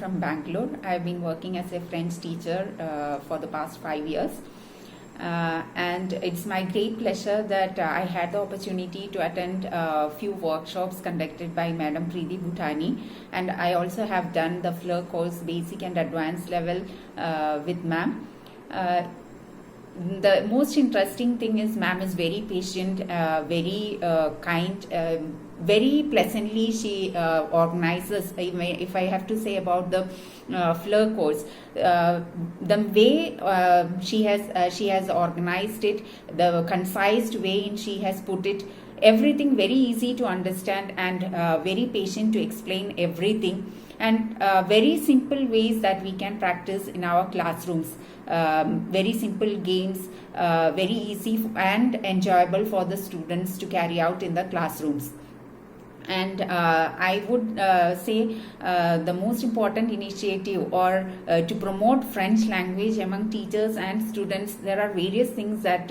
from Bangalore. I've been working as a French teacher for the past 5 years. And it's my great pleasure that I had the opportunity to attend a few workshops conducted by Madam Preeti Bhutani, and I also have done the FLIR course basic and advanced level with ma'am. The most interesting thing is ma'am is very patient, very kind, very pleasantly she organizes. If I have to say about the FLIR course, the way she has organized it, the concise way she has put it, everything very easy to understand and very patient to explain everything, and very simple ways that we can practice in our classrooms. Very simple games, very easy and enjoyable for the students to carry out in the classrooms. And I would say the most important initiative or to promote French language among teachers and students, there are various things that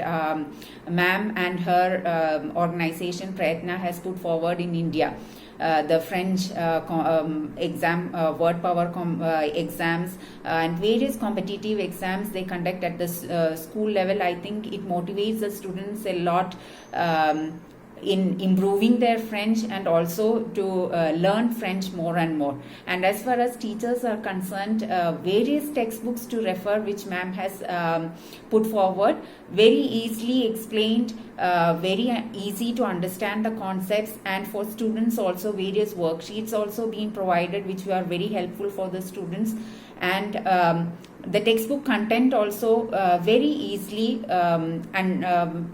ma'am and her organization Prayatna has put forward in India. The French exam, word power exams, and various competitive exams they conduct at the school level. I think it motivates the students a lot in improving their French and also to learn French more and more. And as far as teachers are concerned, various textbooks to refer which ma'am has put forward, very easily explained, very easy to understand the concepts, and for students also various worksheets also being provided which are very helpful for the students. And the textbook content also very easily and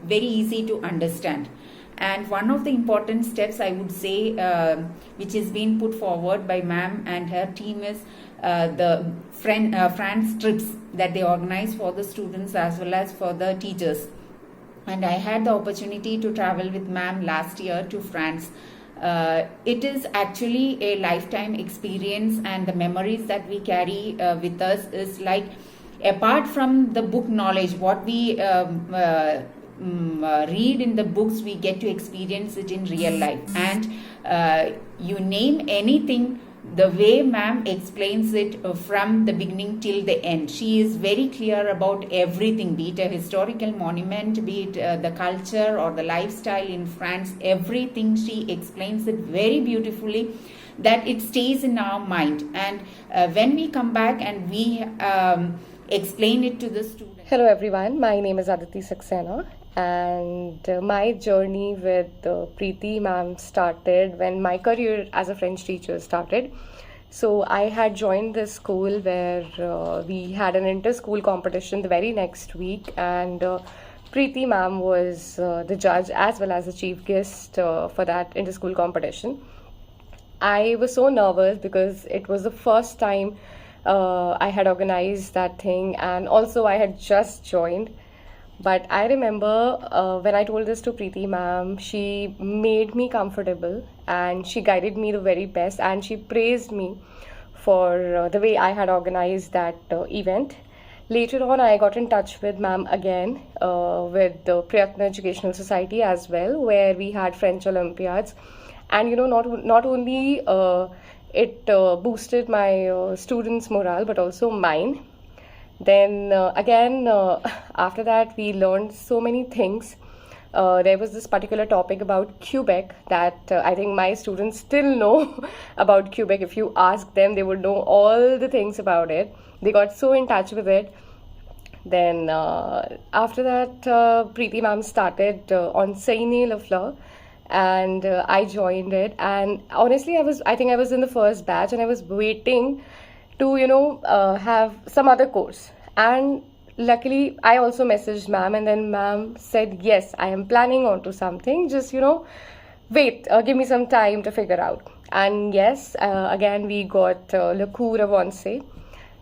very easy to understand. And one of the important steps I would say which is being put forward by ma'am and her team is the France trips that they organize for the students as well as for the teachers. And I had the opportunity to travel with ma'am last year to France. It is actually a lifetime experience, and the memories that we carry with us is like, apart from the book knowledge, what we read in the books, we get to experience it in real life. And you name anything, the way ma'am explains it from the beginning till the end, she is very clear about everything, be it a historical monument, be it the culture or the lifestyle in France, everything she explains it very beautifully that it stays in our mind. And when we come back and we explain it to the students. Hello everyone, my name is Aditi Saxena, and my journey with Preeti ma'am started when my career as a French teacher started. So I had joined this school where we had an inter-school competition the very next week, and Preeti ma'am was the judge as well as the chief guest for that inter-school competition. I was so nervous because it was the first time I had organized that thing, and also I had just joined. But I remember when I told this to Preeti ma'am, she made me comfortable and she guided me the very best, and she praised me for the way I had organized that event. Later on, I got in touch with ma'am again with the Prayatna Educational Society as well, where we had French Olympiads. And not only it boosted my students' morale, but also mine. Then again, after that, we learned so many things. There was this particular topic about Quebec that I think my students still know about Quebec. If you ask them, they would know all the things about it. They got so in touch with it. Then after that, Preeti ma'am started on Seine Le Fleur, and I joined it. And honestly, I think I was in the first batch, and I was waiting to have some other course. And luckily I also messaged ma'am, and then ma'am said, yes, I am planning on to something, just wait, give me some time to figure out. And yes, again we got Le Cours Avancé.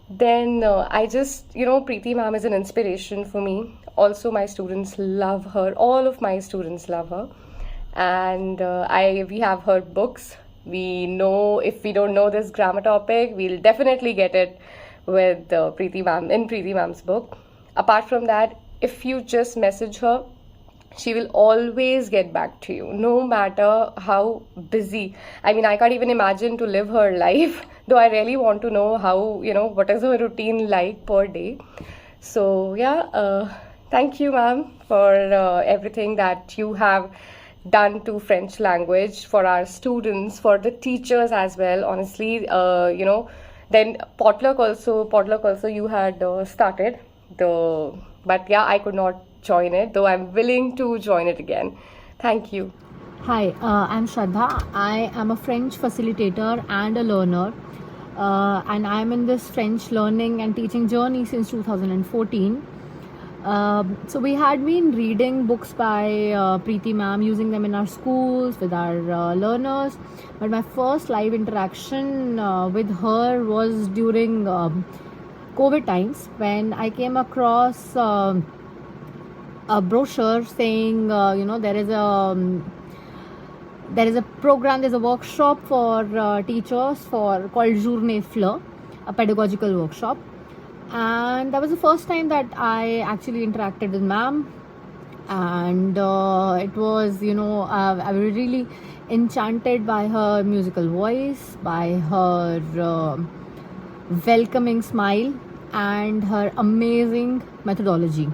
Then I just Preeti ma'am is an inspiration for me. Also my students love her, all of my students love her. And we have her books. We know if we don't know this grammar topic, we'll definitely get it with Preeti ma'am in Preeti ma'am's book. Apart from that, if you just message her, she will always get back to you, no matter how busy. I mean, I can't even imagine to live her life, though I really want to know how, what is her routine like per day. So, yeah, thank you, ma'am, for everything that you have done to French language for our students, for the teachers as well. Honestly, then potluck also you had started but yeah, I could not join it, though I'm willing to join it again. Thank you. Hi, I'm Shraddha. I am a French facilitator and a learner, and I'm in this French learning and teaching journey since 2014. So we had been reading books by Preeti ma'am, using them in our schools with our learners. But my first live interaction with her was during COVID times, when I came across a brochure saying, there is a program, there's a workshop for teachers called Journée Fleur, a pedagogical workshop. And that was the first time that I actually interacted with ma'am. And it was, I was really enchanted by her musical voice, by her welcoming smile, and her amazing methodology.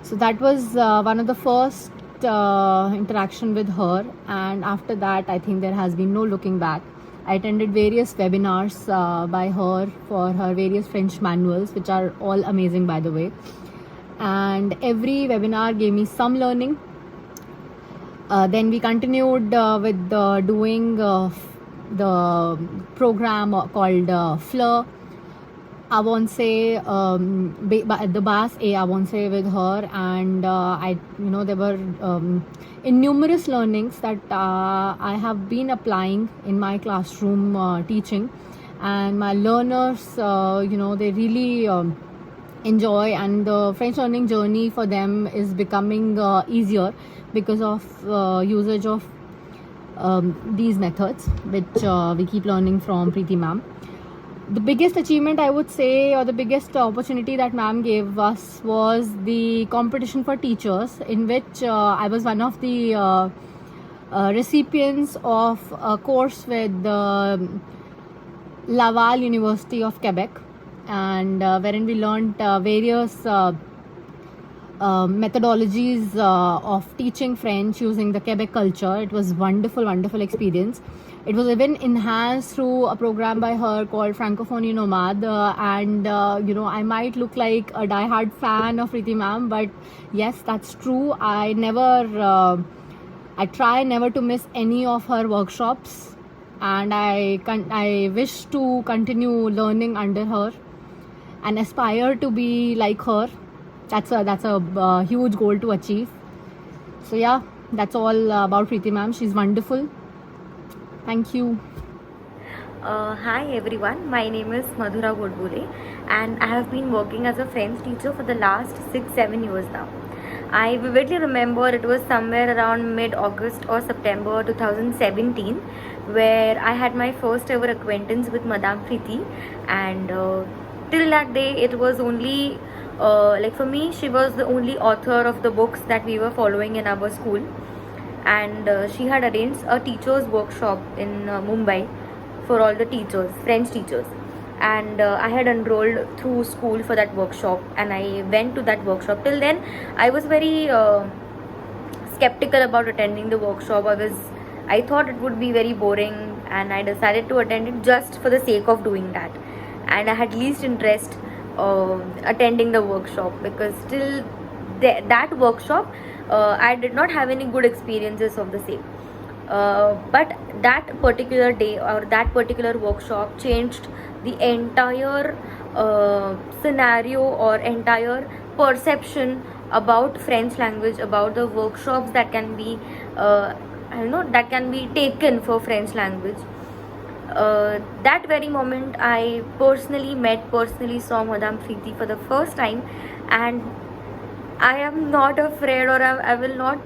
So that was one of the first interaction with her, and after that I think there has been no looking back. I attended various webinars by her for her various French manuals, which are all amazing, by the way, and every webinar gave me some learning. Then we continued with doing the program called Fleur Avancé, the Bass A Avancé with her, and there were innumerous learnings that I have been applying in my classroom teaching, and my learners, they really enjoy, and the French learning journey for them is becoming easier because of usage of these methods, which we keep learning from Preeti ma'am. The biggest achievement, I would say, or the biggest opportunity that ma'am gave us was the competition for teachers, in which I was one of the recipients of a course with Laval University of Quebec, and wherein we learned various methodologies of teaching French using the Quebec culture. It was wonderful experience. It was even enhanced through a program by her called Francophonie Nomade, and I might look like a die-hard fan of Preeti ma'am, but yes, that's true. I try never to miss any of her workshops, and I wish to continue learning under her and aspire to be like her. That's a huge goal to achieve. So yeah, that's all about Preeti ma'am. She's wonderful. Thank you. Hi everyone, my name is Madhura Godbole, and I have been working as a French teacher for the last 6-7 years now. I vividly remember it was somewhere around mid-August or September 2017 where I had my first ever acquaintance with Madame Preeti, and till that day it was only for me, she was the only author of the books that we were following in our school, and she had arranged a teachers workshop in Mumbai for all the teachers, French teachers, and I had enrolled through school for that workshop, and I went to that workshop. Till then I was very skeptical about attending the workshop. I thought it would be very boring, and I decided to attend it just for the sake of doing that, and I had least interest attending the workshop, because till that workshop I did not have any good experiences of the same. But that particular day or that particular workshop changed the entire scenario or entire perception about French language, about the workshops that can be that can be taken for French language. That very moment I personally saw Madame Preeti for the first time, and I am not afraid, or I will not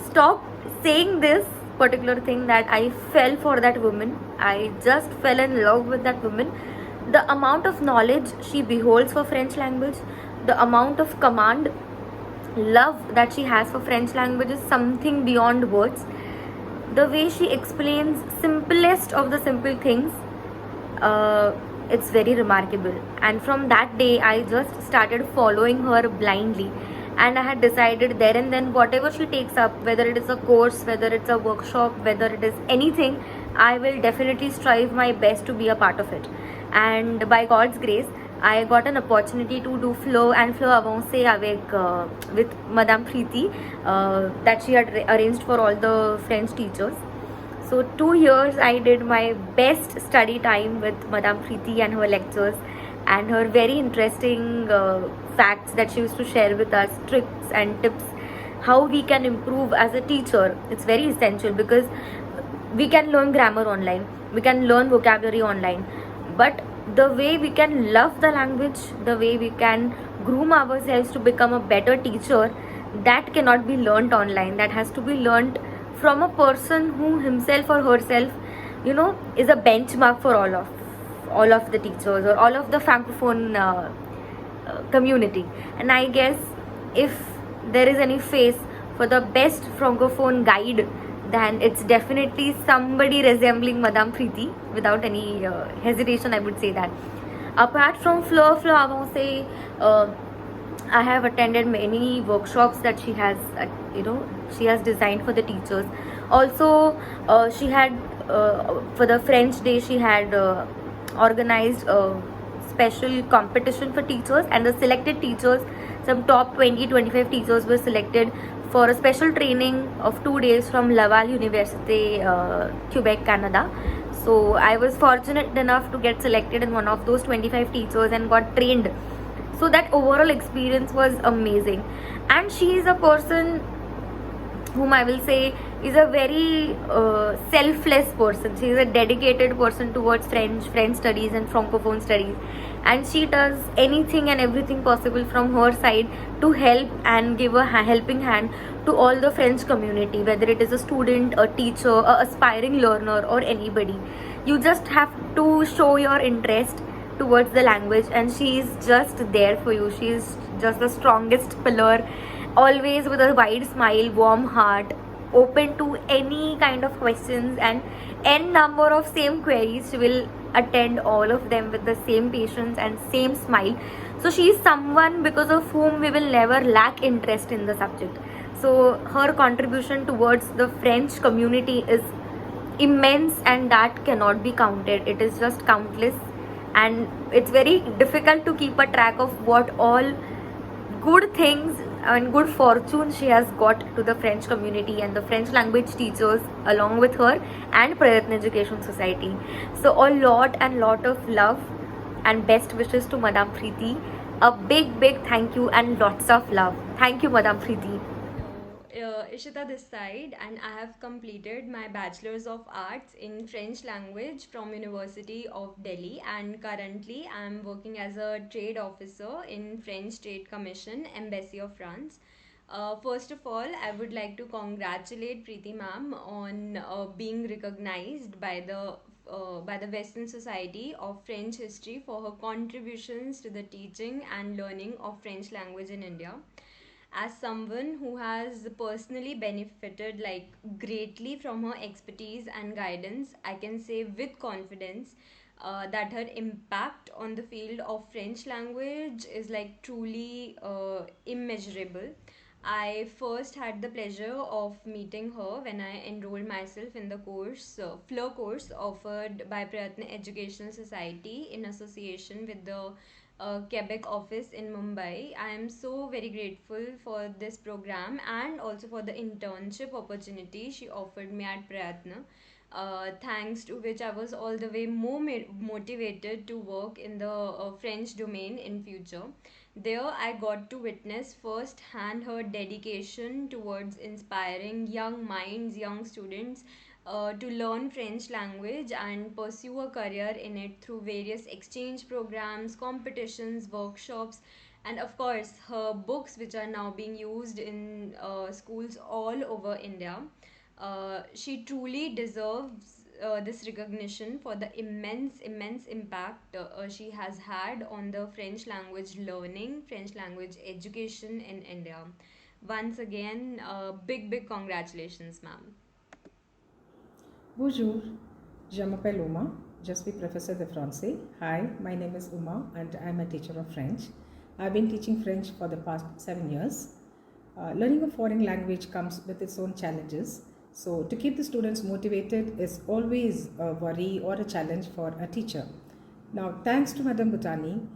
stop saying this particular thing, that I fell for that woman. I just fell in love with that woman. The amount of knowledge she beholds for French language, the amount of command love that she has for French language is something beyond words. The way she explains simplest of the simple things, uh, it's very remarkable. And from that day, I just started following her blindly. And I had decided there and then, whatever she takes up, whether it is a course, whether it's a workshop, whether it is anything, I will definitely strive my best to be a part of it. And by God's grace, I got an opportunity to do flow and flow avancé with Madame Preeti that she had arranged for all the French teachers. So 2 years I did my best study time with Madame Preeti and her lectures and her very interesting facts that she used to share with us, tricks and tips, how we can improve as a teacher. It's very essential because we can learn grammar online, we can learn vocabulary online, but the way we can love the language, the way we can groom ourselves to become a better teacher, that cannot be learnt online. That has to be learnt from a person who himself or herself, is a benchmark for all of the teachers or all of the francophone community. And I guess if there is any face for the best francophone guide, then it's definitely somebody resembling Madame Preeti. Without any hesitation, I would say that. Apart from Fleur Avancé, I have attended many workshops that she has designed for the teachers. Also, she had for the French Day, she had organized a special competition for teachers, and the selected teachers, some top 20-25 teachers were selected for a special training of 2 days from Laval University, Quebec, Canada. So I was fortunate enough to get selected in one of those 25 teachers and got trained. So that overall experience was amazing. And she is a person whom I will say is a very selfless person. She is a dedicated person towards French studies and Francophone studies, and she does anything and everything possible from her side to help and give a helping hand to all the French community, whether it is a student, a teacher, a aspiring learner, or anybody. You just have to show your interest towards the language, and she is just there for you. She is just the strongest pillar, always with a wide smile, warm heart, open to any kind of questions, and n number of same queries. She will attend all of them with the same patience and same smile. So she is someone because of whom we will never lack interest in the subject. So her contribution towards the French community is immense, and that cannot be counted. It is just countless, and it's very difficult to keep a track of what all good things and good fortune she has got to the French community and the French language teachers along with her and Prayatna Education Society. So a lot and lot of love and best wishes to Madame Preeti. A big thank you and lots of love. Thank you, Madame Preeti. Ishita this side, and I have completed my Bachelor's of Arts in French language from University of Delhi, and currently I am working as a trade officer in French Trade Commission, Embassy of France. First of all, I would like to congratulate Preeti ma'am on being recognized by the Western Society of French History for her contributions to the teaching and learning of French language in India. As someone who has personally benefited like greatly from her expertise and guidance, I can say with confidence that her impact on the field of French language is like truly immeasurable. I first had the pleasure of meeting her when I enrolled myself in the course, FLIR course offered by Prayatna Education Society in association with the Quebec office in Mumbai. I am so very grateful for this program and also for the internship opportunity she offered me at Prayatna. Thanks to which I was all the way more motivated to work in the French domain in future. There, I got to witness firsthand her dedication towards inspiring young minds, young students to learn French language and pursue a career in it through various exchange programs, competitions, workshops, and of course, her books, which are now being used in schools all over India. She truly deserves this recognition for the immense impact she has had on the French language learning, French language education in India. Once again, big congratulations, ma'am. Bonjour, je m'appelle Uma, je suis professeur de français. Hi, my name is Uma and I'm a teacher of French. I've been teaching French for the past 7 years. Learning a foreign language comes with its own challenges. So, to keep the students motivated is always a worry or a challenge for a teacher. Now, thanks to Madam Bhutani,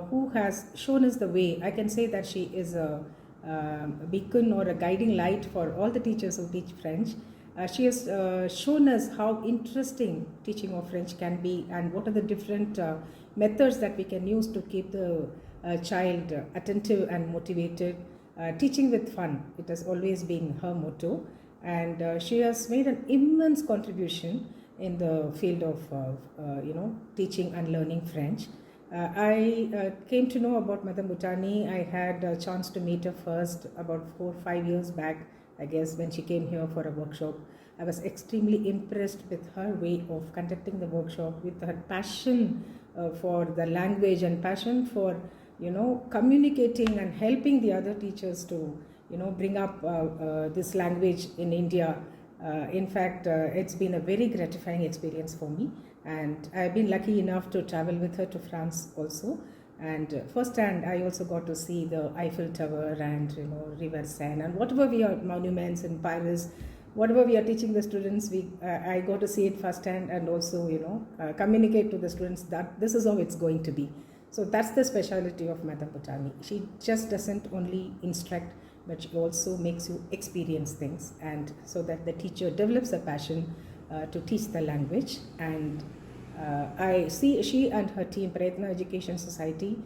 who has shown us the way, I can say that she is a beacon or a guiding light for all the teachers who teach French. She has shown us how interesting teaching of French can be and what are the different methods that we can use to keep the child attentive and motivated. Teaching with fun, it has always been her motto, and she has made an immense contribution in the field of teaching and learning French. I came to know about Madam Bhutani. I had a chance to meet her first about 4-5 years back, I guess, when she came here for a workshop. I was extremely impressed with her way of conducting the workshop, with her passion for the language and passion for communicating and helping the other teachers to bring up this language in India. In fact, it's been a very gratifying experience for me, and I've been lucky enough to travel with her to France also. And firsthand, I also got to see the Eiffel Tower and River Seine and whatever we are monuments in Paris, whatever we are teaching the students, I got to see it firsthand and also communicate to the students that this is how it's going to be. So that's the speciality of Madam Bhutani. She just doesn't only instruct, but she also makes you experience things, and so that the teacher develops a passion to teach the language. And I see she and her team, Prayatna Education Society,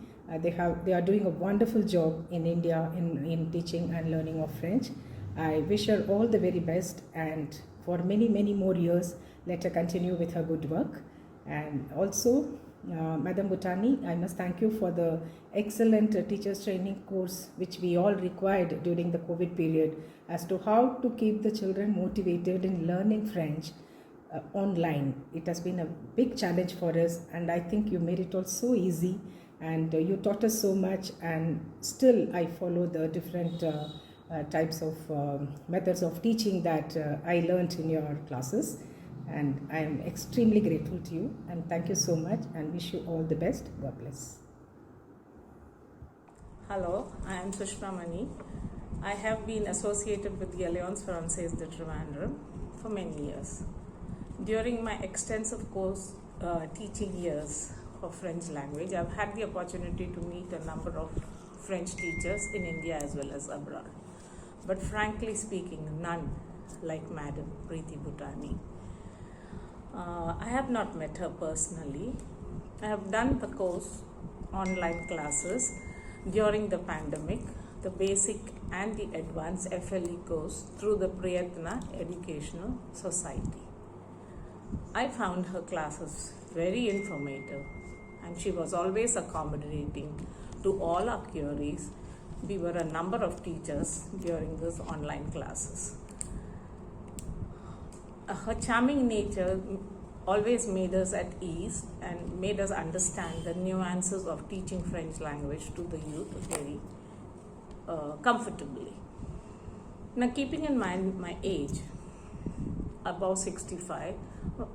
they are doing a wonderful job in India in teaching and learning of French. I wish her all the very best, and for many more years, let her continue with her good work. And also, Madam Bhutani, I must thank you for the excellent teachers training course which we all required during the COVID period as to how to keep the children motivated in learning French online. It has been a big challenge for us, and I think you made it all so easy, and you taught us so much, and still I follow the different types of methods of teaching that I learned in your classes. And I am extremely grateful to you, and thank you so much, and wish you all the best. God bless. Hello, I am Sushma Mani. I have been associated with the Alliance Française de Trivandrum for many years. During my extensive course teaching years of French language, I've had the opportunity to meet a number of French teachers in India as well as abroad. But frankly speaking, none like Madam Preeti Bhutani. I have not met her personally. I have done the course online classes during the pandemic, the basic and the advanced FLE course through the Prayatna Educational Society. I found her classes very informative, and she was always accommodating to all our queries. We were a number of teachers during these online classes. Her charming nature always made us at ease and made us understand the nuances of teaching French language to the youth very comfortably. Now, keeping in mind my age, above 65,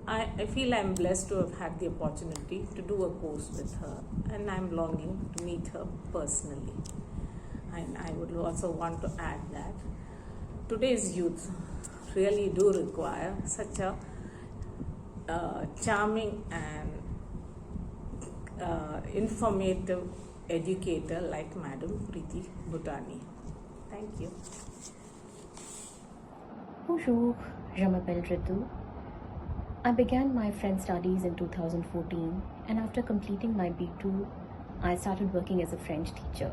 I feel I'm blessed to have had the opportunity to do a course with her, and I'm longing to meet her personally. And I would also want to add that today's youth really do require such a charming and informative educator like Madam Preeti Bhutani. Thank you. Bonjour, je m'appelle Ritu. I began my French studies in 2014, and after completing my B2, I started working as a French teacher.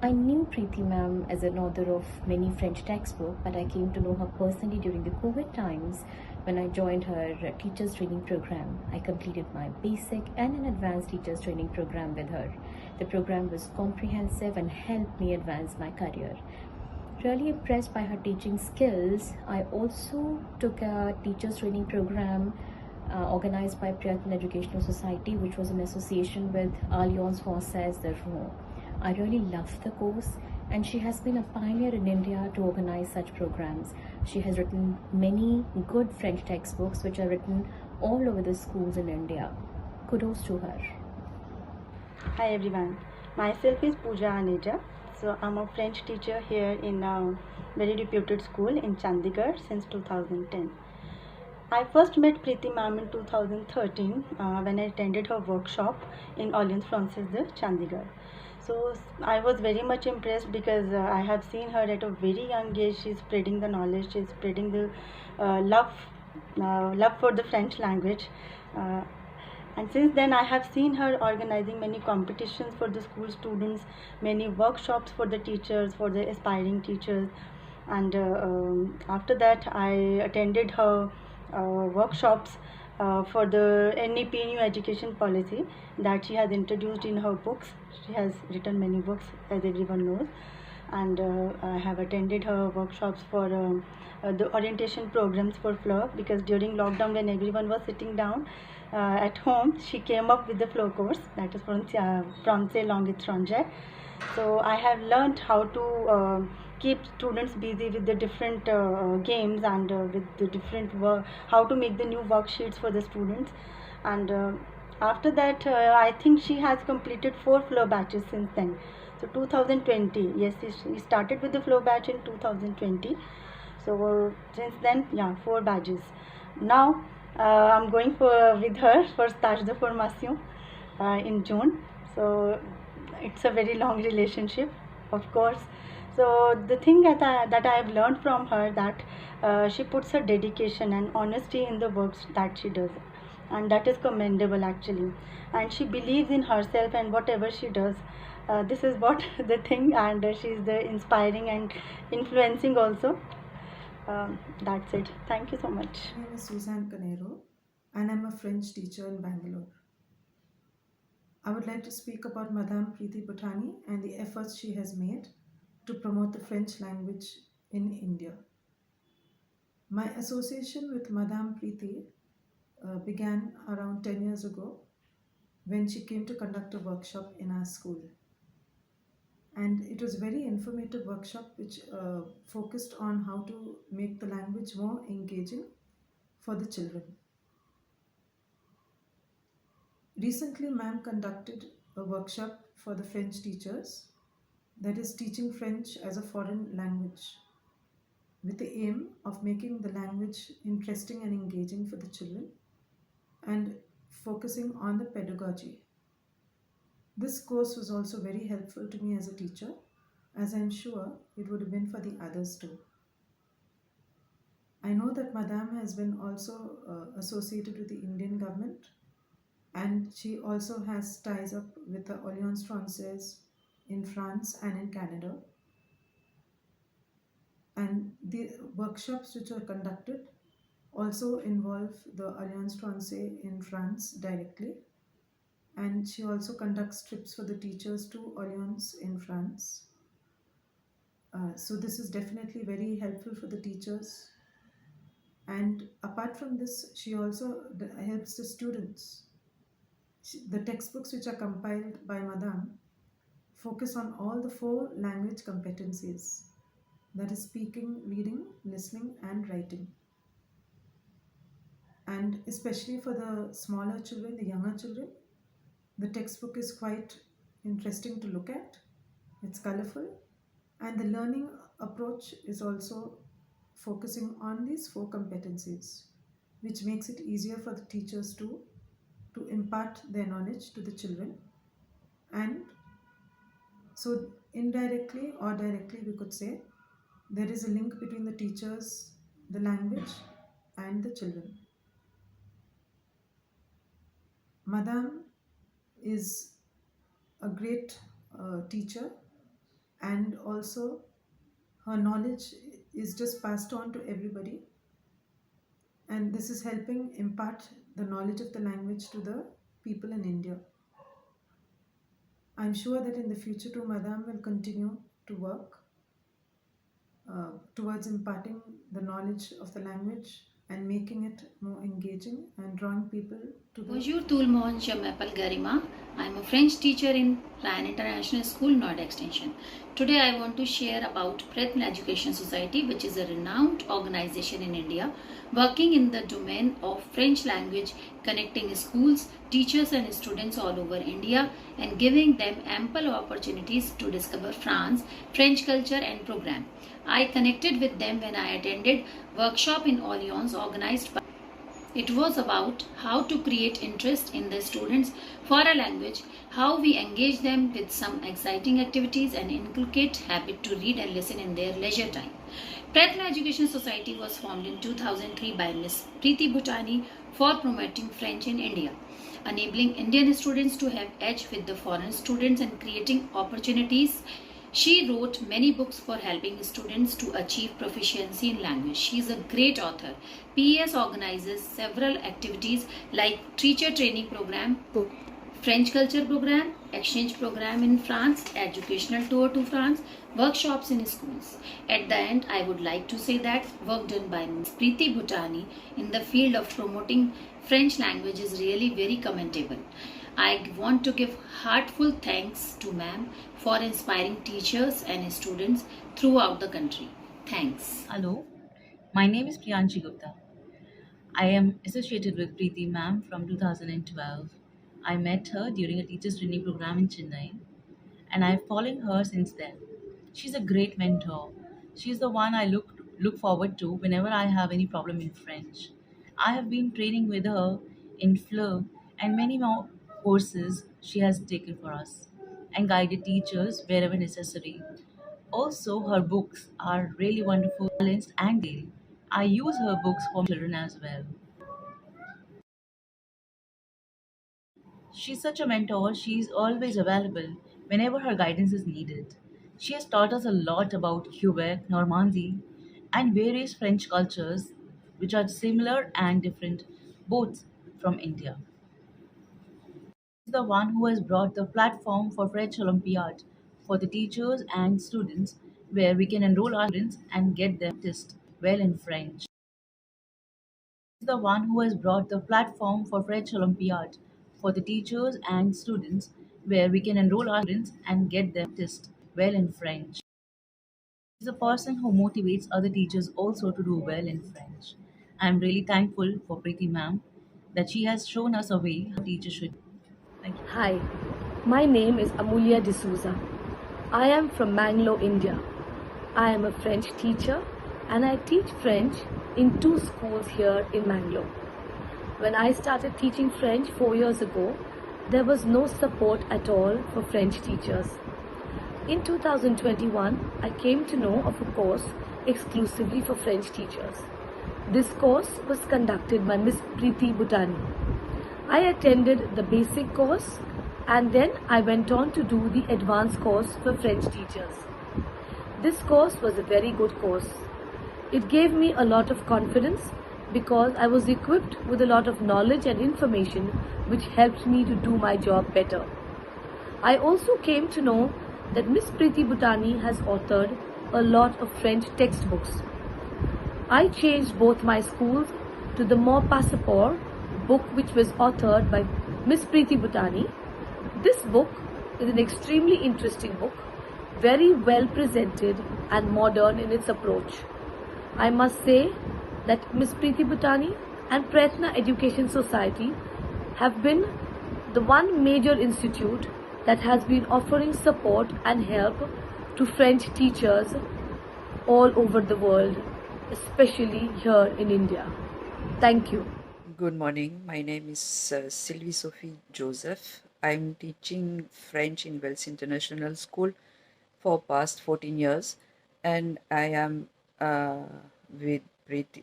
I knew Preeti ma'am as an author of many French textbooks, but I came to know her personally during the COVID times when I joined her teachers training program. I completed my basic and an advanced teachers training program with her. The program was comprehensive and helped me advance my career. Really impressed by her teaching skills, I also took a teachers training program organized by Prayatna Educational Society, which was an association with Alliance Française de Rouen. I really loved the course, and she has been a pioneer in India to organize such programs. She has written many good French textbooks which are written all over the schools in India. Kudos to her. Hi everyone, myself is Pooja Aneja. So I'm a French teacher here in a very reputed school in Chandigarh since 2010. I first met Preeti ma'am in 2013 when I attended her workshop in Alliance Francaise de Chandigarh. So I was very much impressed because I have seen her at a very young age. She's spreading the knowledge, she's spreading the love for the French language. And since then, I have seen her organizing many competitions for the school students, many workshops for the teachers, for the aspiring teachers. And after that, I attended her workshops for the NEP New Education Policy that she has introduced in her books. She has written many books, as everyone knows. And I have attended her workshops for the orientation programs for FLIR, because during lockdown when everyone was sitting down at home, she came up with the FLIR course, that is Français Langue étrangère. So I have learned how to keep students busy with the different games and with the different work, how to make the new worksheets for the students. And after that, I think she has completed 4 FLIR batches since then. So 2020, yes, she started with the flow batch in 2020. So since then, yeah, 4 badges. Now I'm going with her for stage de formation in June. So it's a very long relationship, of course. So the thing that I have learned from her, that she puts her dedication and honesty in the works that she does, and that is commendable actually. And she believes in herself and whatever she does. This is what the thing, and she's the inspiring and influencing also. That's it. Thank you so much. My name is Suzanne Canero, and I'm a French teacher in Bangalore. I would like to speak about Madame Preeti Bhutani and the efforts she has made to promote the French language in India. My association with Madame Preeti began around 10 years ago when she came to conduct a workshop in our school. And it was a very informative workshop which focused on how to make the language more engaging for the children. Recently, ma'am conducted a workshop for the French teachers, that is teaching French as a foreign language, with the aim of making the language interesting and engaging for the children and focusing on the pedagogy. This course was also very helpful to me as a teacher, as I'm sure it would have been for the others too. I know that Madame has been also associated with the Indian government, and she also has ties up with the Alliance Francaise in France and in Canada. And the workshops which are conducted also involve the Alliance Francaise in France directly. And she also conducts trips for the teachers to Alliance in France. So this is definitely very helpful for the teachers. And apart from this, she also helps the students. The textbooks which are compiled by Madame focus on all the 4 language competencies, that is speaking, reading, listening and writing. And especially for the smaller children, the younger children, the textbook is quite interesting to look at. It's colorful, and the learning approach is also focusing on these 4 competencies, which makes it easier for the teachers to impart their knowledge to the children. And so indirectly or directly, we could say there is a link between the teachers, the language and the children. Madame is a great teacher, and also her knowledge is just passed on to everybody, and this is helping impart the knowledge of the language to the people in India. I'm sure that in the future too, Madame will continue to work towards imparting the knowledge of the language and making it more engaging and drawing people to the... Bonjour tout le monde, je m'appelle Garima. I'm a French teacher in Ryan International School, Nord Extension. Today I want to share about Prayatna Education Society, which is a renowned organization in India working in the domain of French language, connecting schools, teachers and students all over India and giving them ample opportunities to discover France, French culture and program. I connected with them when I attended workshop in Orleans organized by it was about how to create interest in the students for a language, how we engage them with some exciting activities and inculcate habit to read and listen in their leisure time. Prayatna Education Society was formed in 2003 by Miss Preeti Bhutani for promoting French in India, enabling Indian students to have edge with the foreign students and creating opportunities. She wrote many books for helping students to achieve proficiency in language. She is a great author. PES organizes several activities like teacher training program, French culture program, exchange program in France, educational tour to France, workshops in schools. At the end, I would like to say that work done by Ms. Preeti Bhutani in the field of promoting French language is really very commendable. I want to give heartful thanks to ma'am for inspiring teachers and students throughout the country. Thanks. Hello, my name is Priyanshi Gupta. I am associated with Preeti ma'am from 2012. I met her during a teachers training program in Chennai and I've followed her since then. She's a great mentor. She's the one I look forward to whenever I have any problem in French. I have been training with her in FLE and many more courses she has taken for us and guided teachers wherever necessary. Also, her books are really wonderful, balanced, and daily. I use her books for children as well. She's such a mentor, she's always available whenever her guidance is needed. She has taught us a lot about Quebec, Normandy, and various French cultures which are similar and different both from India. She's the one who has brought the platform for French Olympiad for the teachers and students where we can enroll our students and get them test well in French. Is the one who has brought the platform for French Olympiad for the teachers and students where we can enroll our students and get them test well in French. Is a person who motivates other teachers also to do well in French. I am really thankful for Preeti ma'am that she has shown us a way how teachers should. Thank you. Hi, my name is Amulya D'Souza. I am from Mangalore, India. I am a French teacher and I teach French in two schools here in Mangalore. When I started teaching French 4 years ago, there was no support at all for French teachers. In 2021, I came to know of a course exclusively for French teachers. This course was conducted by Miss Preeti Bhutani. I attended the basic course and then I went on to do the advanced course for French teachers. This course was a very good course. It gave me a lot of confidence because I was equipped with a lot of knowledge and information which helped me to do my job better. I also came to know that Miss Preeti Bhutani has authored a lot of French textbooks. I changed both my schools to the Mon Passeport book which was authored by Miss Preeti Bhutani. This book is an extremely interesting book, very well presented and modern in its approach. I must say that Miss Preeti Bhutani and Prayatna Education Society have been the one major institute that has been offering support and help to French teachers all over the world, especially here in India. Thank you. Good morning. My name is Sylvie Sophie Joseph. I'm teaching French in Wells International School for past 14 years, and I am with Preeti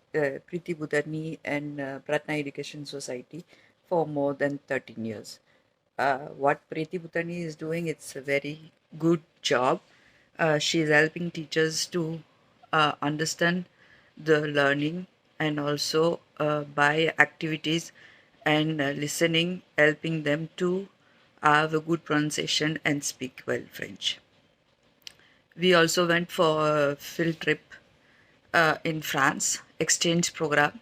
Bhutani and Prayatna Education Society for more than 13 years. What Preeti Bhutani is doing, it's a very good job. She is helping teachers to understand the learning and also by activities and listening, helping them to have a good pronunciation and speak well French. We also went for a field trip in France, exchange program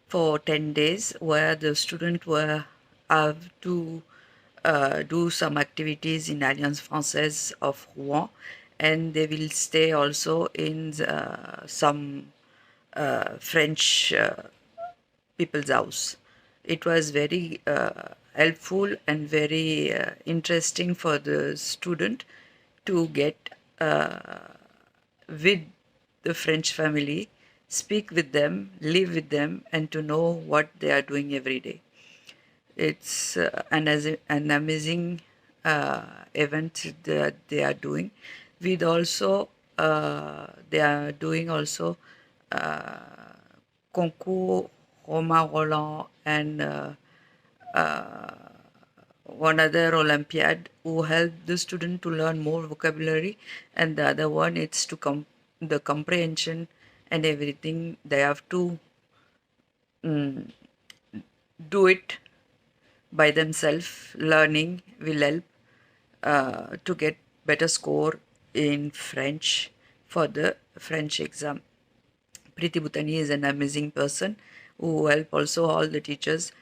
for 10 days where the students were have to do some activities in Alliance Française of Rouen and they will stay also in some French people's house. It was very helpful and very interesting for the student to get with the French family, speak with them, live with them, and to know what they are doing every day. It's an amazing event that they are doing. With also, they are doing also concours Romain Roland and one other Olympiad who help the student to learn more vocabulary, and the other one it's to the comprehension and everything. They have to do it by themselves. Learning will help to get better score in French for the French exam. Preeti Bhutani is an amazing person who help also all the teachers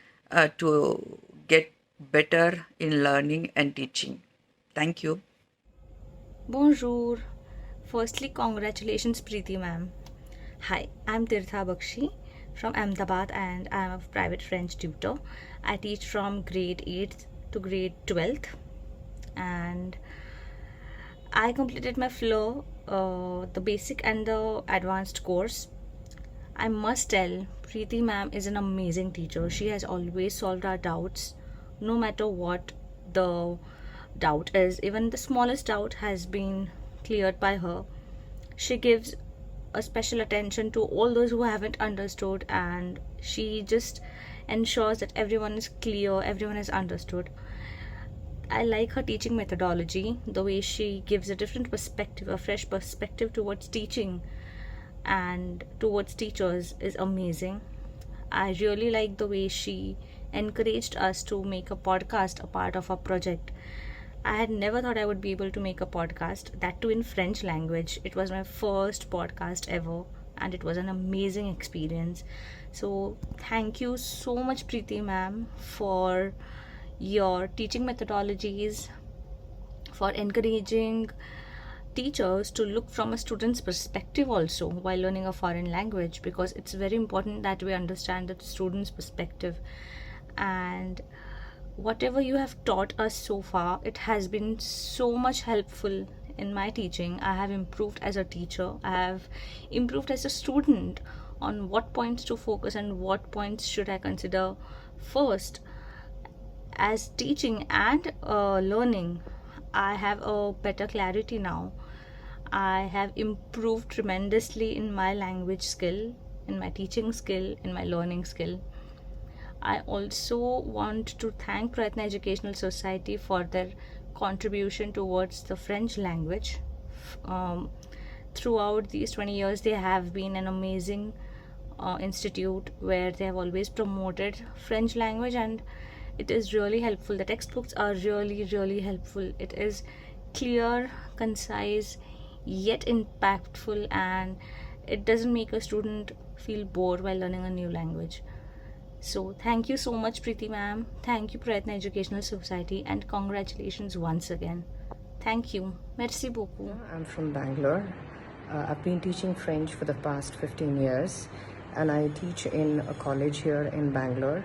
to get better in learning and teaching. Thank you. Bonjour. Firstly, congratulations, Preeti ma'am. Hi, I'm Tirtha Bakshi from Ahmedabad and I'm a private French tutor. I teach from grade 8th to grade 12th and I completed my FLOW, the basic and the advanced course. I must tell, Preeti ma'am is an amazing teacher. She has always solved our doubts, no matter what the doubt is. Even the smallest doubt has been cleared by her. She gives a special attention to all those who haven't understood, and she just ensures that everyone is clear, everyone is understood. I like her teaching methodology, the way she gives a different perspective, a fresh perspective towards teaching and towards teachers is amazing. I really like the way she encouraged us to make a podcast a part of our project. I had never thought I would be able to make a podcast, that too in French language. It was my first podcast ever and it was an amazing experience. So thank you so much, Preeti ma'am, for your teaching methodologies, for encouraging teachers to look from a student's perspective also while learning a foreign language, because it's very important that we understand the student's perspective. And whatever you have taught us so far, it has been so much helpful in my teaching. I have improved as a teacher, I have improved as a student on what points to focus and what points should I consider first. As teaching and learning, I have a better clarity now. I have improved tremendously in my language skill, in my teaching skill, in my learning skill. I also want to thank Prayatna Educational Society for their contribution towards the French language. Throughout these 20 years, they have been an amazing institute where they have always promoted French language, and it is really helpful. The textbooks are really helpful. It is clear, concise, yet impactful, and it doesn't make a student feel bored while learning a new language. So thank you so much, Preeti ma'am. Thank you, Prayatna Educational Society, and congratulations once again. Thank you. Merci beaucoup. I'm from Bangalore. I've been teaching French for the past 15 years, and I teach in a college here in Bangalore,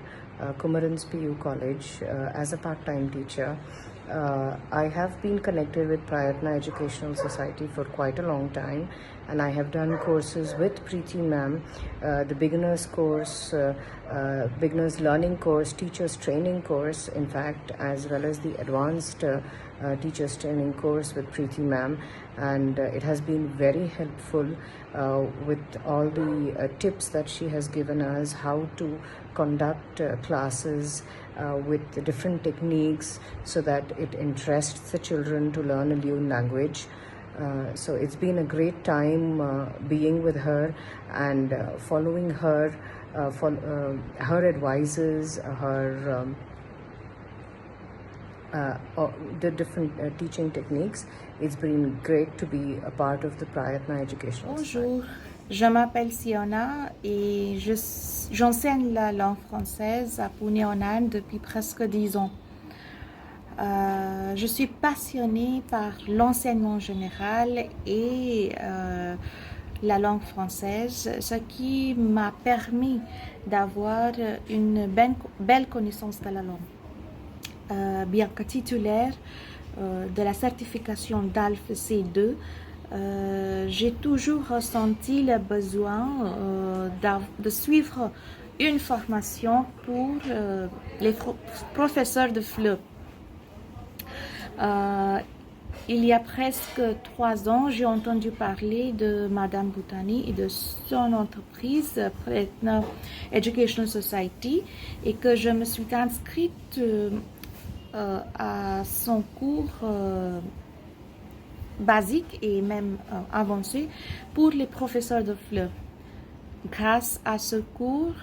Kumaran's PU College, as a part-time teacher. I have been connected with Prayatna Educational Society for quite a long time, and I have done courses with Preeti ma'am, the beginners course, beginners learning course, teachers training course, in fact, as well as the advanced teachers training course with Preeti ma'am, and it has been very helpful with all the tips that she has given us, how to conduct classes with the different techniques so that it interests the children to learn a new language. So it's been a great time being with her and following her, her advices, her the different teaching techniques. It's been great to be a part of the Prayatna Educational Bonjour, je m'appelle Siona et j'enseigne la langue française à Pune en Inde depuis presque 10 ans. Je suis passionnée par l'enseignement général et la langue française, ce qui m'a permis d'avoir une belle connaissance de la langue. Bien que titulaire de la certification DALF C2, j'ai toujours ressenti le besoin de suivre une formation pour les professeurs de FLE. Il y a presque 3 ans, j'ai entendu parler de Madame Bhutani et de son entreprise Prayatna Educational Society et que je me suis inscrite à son cours basique et même avancé pour les professeurs de FLE. Grâce à ce cours,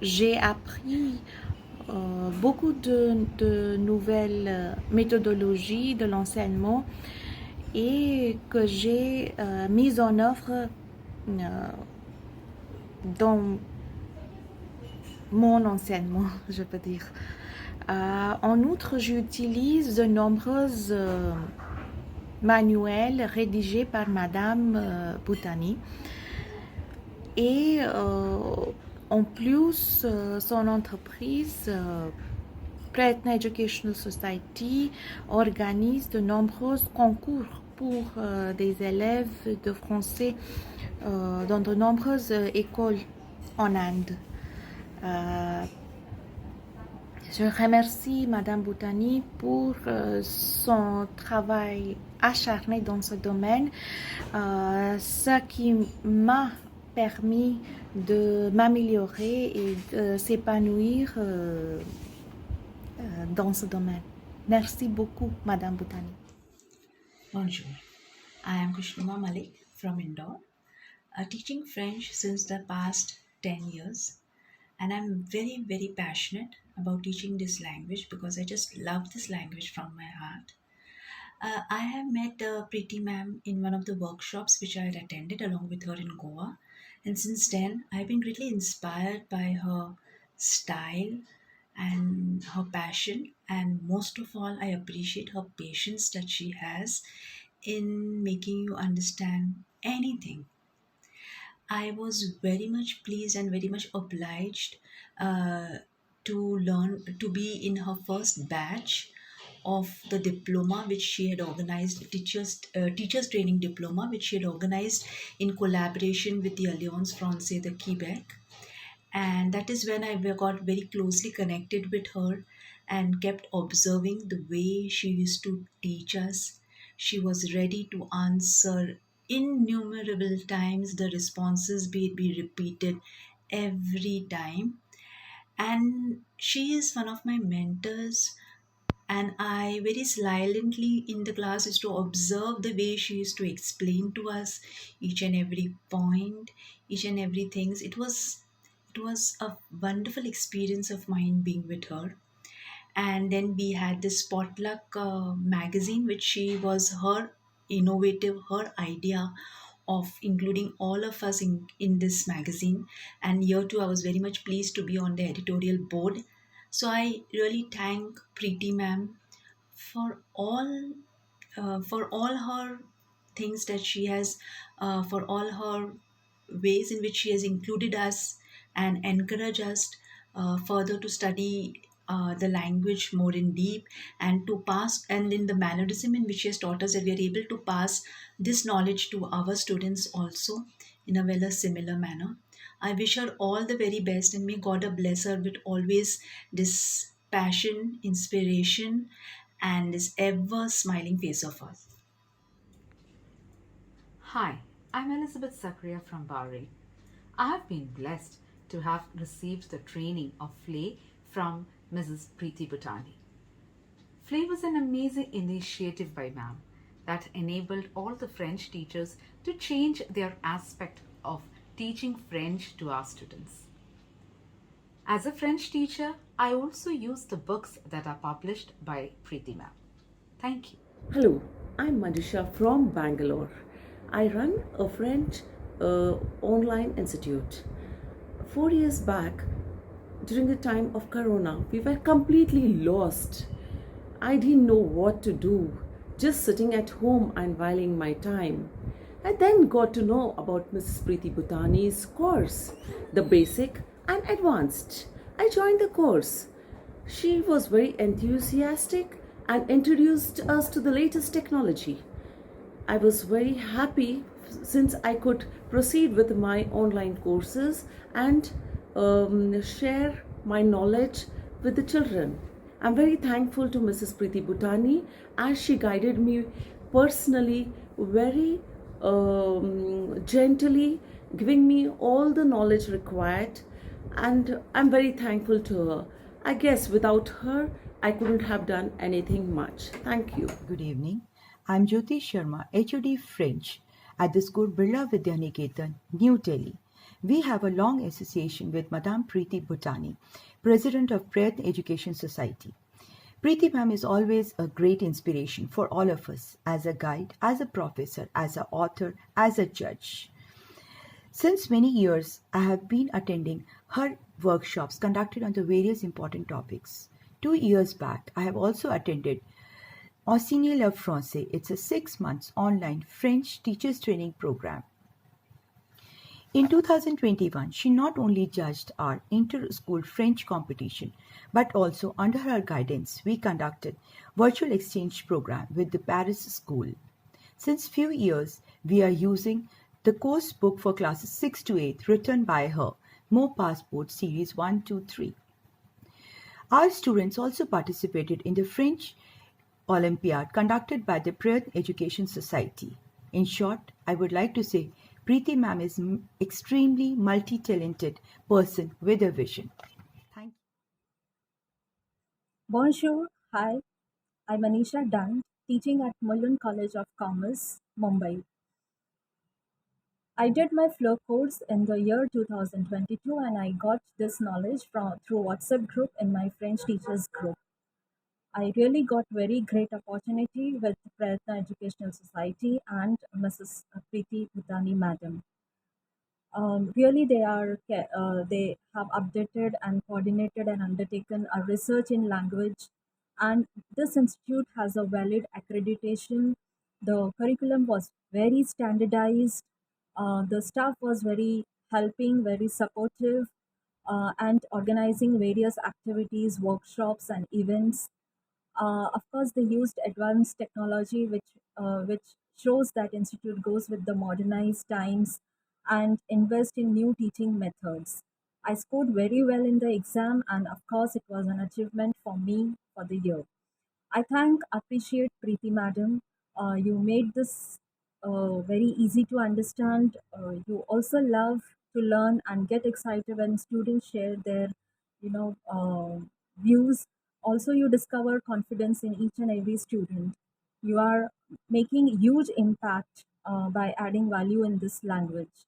j'ai appris beaucoup de nouvelles méthodologies de l'enseignement et que j'ai mises en œuvre dans mon enseignement, je peux dire. En outre, j'utilise de nombreuses manuels rédigés par Madame Bhutani et en plus, son entreprise, Prayatna Educational Society, organise de nombreux concours pour des élèves de français dans de nombreuses écoles en Inde. Je remercie Madame Bhutani pour son travail acharné dans ce domaine, ce qui m'a permis de m'améliorer et de s'épanouir dans ce domaine. Merci beaucoup, Madame Bhutani. Bonjour, I am Krishnuma Malik from Indore, teaching French since the past 10 years, and I'm very passionate about teaching this language because I just love this language from my heart. I have met Preeti ma'am in one of the workshops which I had attended along with her in Goa, and since then I've been really inspired by her style and her passion, and most of all I appreciate her patience that she has in making you understand anything. I was very much pleased and very much obliged to be in her first batch of the diploma which she had organized, teachers training diploma which she had organized in collaboration with the Alliance Française de Quebec. And that is when I got very closely connected with her and kept observing the way she used to teach us. She was ready to answer innumerable times the responses, be it be repeated every time. And she is one of my mentors, and I very silently in the class used to observe the way she used to explain to us each and every point, each and everything. It was a wonderful experience of mine being with her. And then we had this potluck magazine which she was her idea of including all of us in this magazine. And here too I was very much pleased to be on the editorial board. So I really thank Preeti ma'am for all her things that she has, for all her ways in which she has included us and encouraged us further to study the language more in deep, and to pass, and in the mannerism in which she has taught us, that we are able to pass this knowledge to our students also in a well similar manner. I wish her all the very best, and may God bless her with always this passion, inspiration, and this ever smiling face of us. Hi, I'm Elizabeth Zakaria from Bahrain. I have been blessed to have received the training of FLE from Mrs. Preeti Bhutani. FLE was an amazing initiative by ma'am that enabled all the French teachers to change their aspect of teaching French to our students. As a French teacher, I also use the books that are published by Preeti ma'am. Thank you. Hello, I'm Madisha from Bangalore. I run a French online institute. 4 years back, during the time of Corona, we were completely lost. I didn't know what to do, just sitting at home and whiling my time. I then got to know about Mrs. Preeti Bhutani's course, the basic and advanced. I joined the course. She was very enthusiastic and introduced us to the latest technology. I was very happy since I could proceed with my online courses and share my knowledge with the children. I'm very thankful to Mrs. Preeti Bhutani as she guided me personally, very gently, giving me all the knowledge required, and I'm very thankful to her. I guess without her, I couldn't have done anything much. Thank you. Good evening. I'm Jyoti Sharma, HOD French at the school Birla Vidyaniketan, New Delhi. We have a long association with Madame Preeti Bhutani, President of Prayatna Education Society. Preeti ma'am is always a great inspiration for all of us as a guide, as a professor, as an author, as a judge. Since many years, I have been attending her workshops conducted on the various important topics. 2 years back, I have also attended Enseigner le Français. It's a 6 months online French teachers training program. In 2021, she not only judged our inter-school French competition, but also under her guidance, we conducted virtual exchange program with the Paris school. Since few years, we are using the course book for classes 6 to 8 written by her, More Passport Series 1, 2, 3. Our students also participated in the French Olympiad conducted by the Prayatna Education Society. In short, I would like to say Preeti ma'am is extremely multi-talented person with a vision. Thank you. Bonjour, hi, I'm Anisha Dunn, teaching at Mullen College of Commerce, Mumbai. I did my flow course in the year 2022 and I got this knowledge through WhatsApp group in my French teachers group. I really got very great opportunity with Prayatna Educational Society and Mrs. Preeti Bhutani Madam. Really, they have updated and coordinated and undertaken a research in language, and this institute has a valid accreditation. The curriculum was very standardized. The staff was very helping, very supportive, and organizing various activities, workshops, and events. Of course, they used advanced technology, which shows that institute goes with the modernized times and invest in new teaching methods. I scored very well in the exam, and of course, it was an achievement for me for the year. Appreciate Preeti Madam. You made this very easy to understand. You also love to learn and get excited when students share their, views. Also, you discover confidence in each and every student. You are making huge impact by adding value in this language.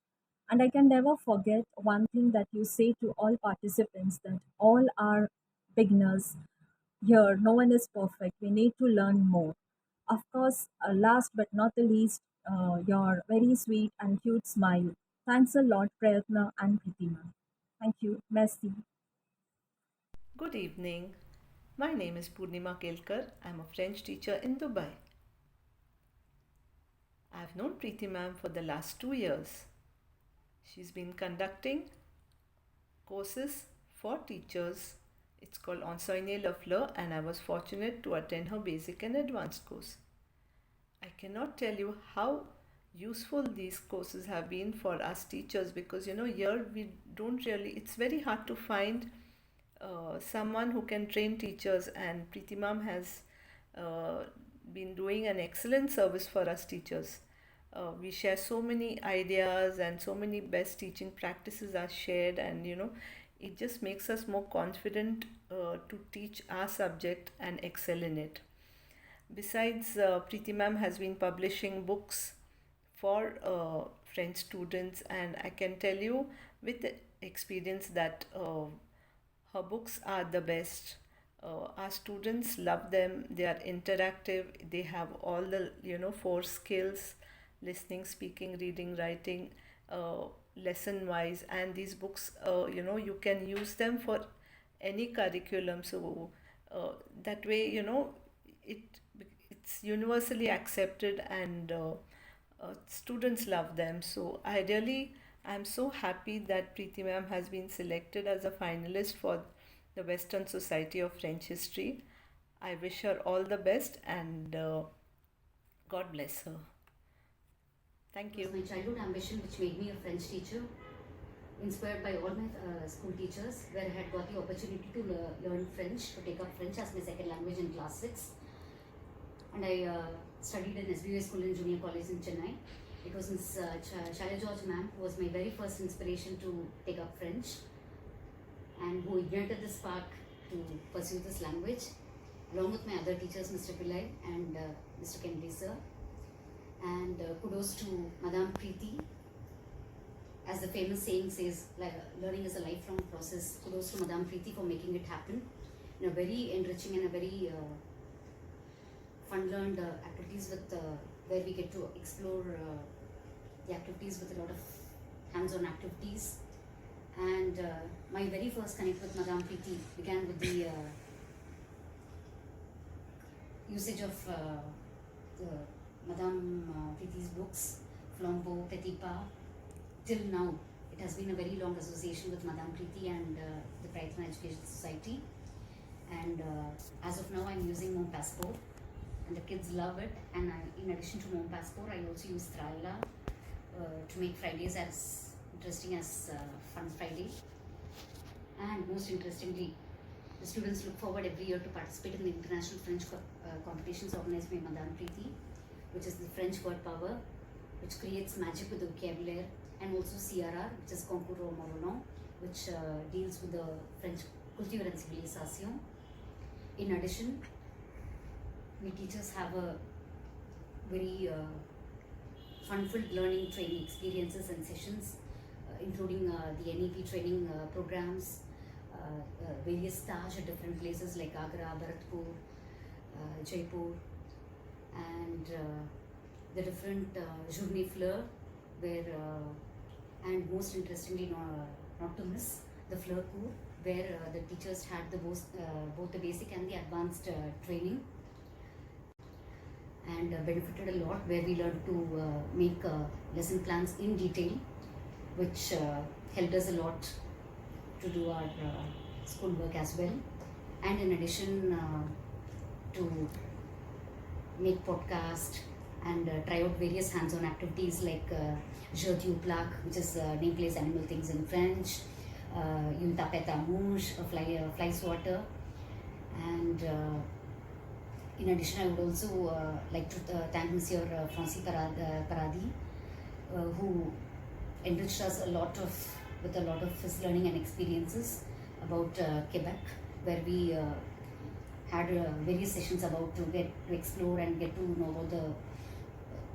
And I can never forget one thing that you say to all participants, that all are beginners here. No one is perfect. We need to learn more. Of course, last but not the least, your very sweet and cute smile. Thanks a lot, Prayatna and Pritima. Thank you. Merci. Good evening. My name is Purnima Kelkar. I'm a French teacher in Dubai. I've known Preeti ma'am for the last 2 years. She's been conducting courses for teachers. It's called Enseigner le Fleur, and I was fortunate to attend her basic and advanced course. I cannot tell you how useful these courses have been for us teachers, because here we don't really, it's very hard to find someone who can train teachers, and Preeti ma'am has been doing an excellent service for us teachers. We share so many ideas and so many best teaching practices are shared, and it just makes us more confident to teach our subject and excel in it. Besides, Preeti ma'am has been publishing books for French students, and I can tell you with experience that her books are the best. Our students love them. They are interactive. They have all the four skills: listening, speaking, reading, writing, lesson wise. And these books, you can use them for any curriculum. So that way, it's universally accepted, and students love them. So I'm so happy that Preeti ma'am has been selected as a finalist for the Western Society of French History. I wish her all the best, and God bless her. Thank you. It was my childhood ambition which made me a French teacher, inspired by all my school teachers, where I had got the opportunity to learn French, to take up French as my second language in class 6. And I studied in SBY School and Junior College in Chennai. It was Miss Shalya George ma'am who was my very first inspiration to take up French, and who ignited the spark to pursue this language, along with my other teachers, Mr. Pillai and Mr. Kennedy sir. And kudos to Madame Preeti. As the famous saying says, like, learning is a lifelong process. Kudos to Madame Preeti for making it happen in a very enriching and a very fun-learned activities with where we get to explore the activities with a lot of hands-on activities. And my very first connect with Madame Preeti began with the usage of Madame Preeti's books, Flambeau, Petit Pas. Till now, it has been a very long association with Madame Preeti and the Prayatna Education Society. And as of now, I'm using Mon Passport, and the kids love it. And in addition to Mon Passport, I also use Tralla to make Fridays as interesting as Fun Friday. And most interestingly, the students look forward every year to participate in the international French competitions organized by Madame Preeti, which is the French word power, which creates magic with the vocabulary, and also CRR, which is Concours Morillon, which deals with the French culture and civilisation. In addition, we teachers have a very fun-filled learning training experiences and sessions, including the NEP training programs, various stages at different places like Agra, Bharatpur, Jaipur, and the different journée fleur, where and most interestingly, not to miss, the fleur cours, where the teachers had the both the basic and the advanced training, and benefited a lot, where we learned to make lesson plans in detail, which helped us a lot to do our school work as well. And in addition, to make podcast and try out various hands-on activities like Jeu du Plaque, which is name place animal things in French, Une tapette à mouche, a fly swatter. And in addition, I would also like to thank Monsieur Francis Paradis, who enriched us with a lot of his learning and experiences about Quebec, where we had various sessions about to get to explore and get to know about the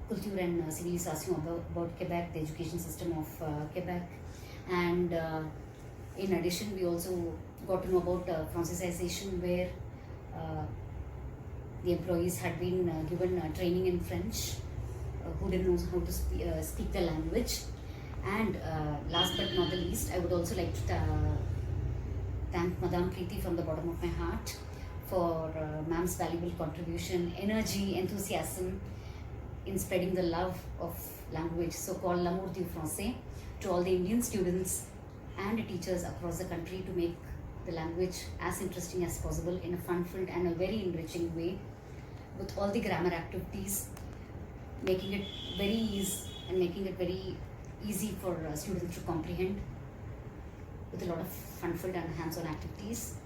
culture and civilisation about Quebec, the education system of Quebec. And in addition, we also got to know about Francisization, where the employees had been given training in French, who didn't know how to speak the language. And last but not the least, I would also like to thank Madame Preeti from the bottom of my heart for ma'am's valuable contribution, energy, enthusiasm in spreading the love of language, so-called l'amour du français, to all the Indian students and teachers across the country, to make the language as interesting as possible in a fun-filled and a very enriching way, with all the grammar activities, making it very easy and making it very easy for students to comprehend, with a lot of fun-filled and hands-on activities.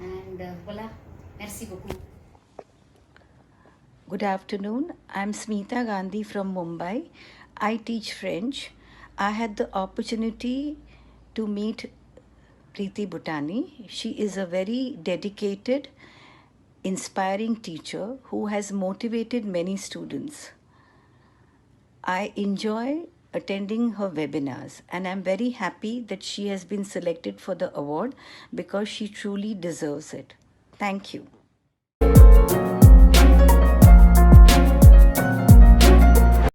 And voila, merci beaucoup. Good afternoon. I'm Smita Gandhi from Mumbai. I teach French. I had the opportunity to meet Preeti Bhutani. She is a very dedicated, inspiring teacher who has motivated many students. I enjoy attending her webinars, and I'm very happy that she has been selected for the award, because she truly deserves it. Thank you.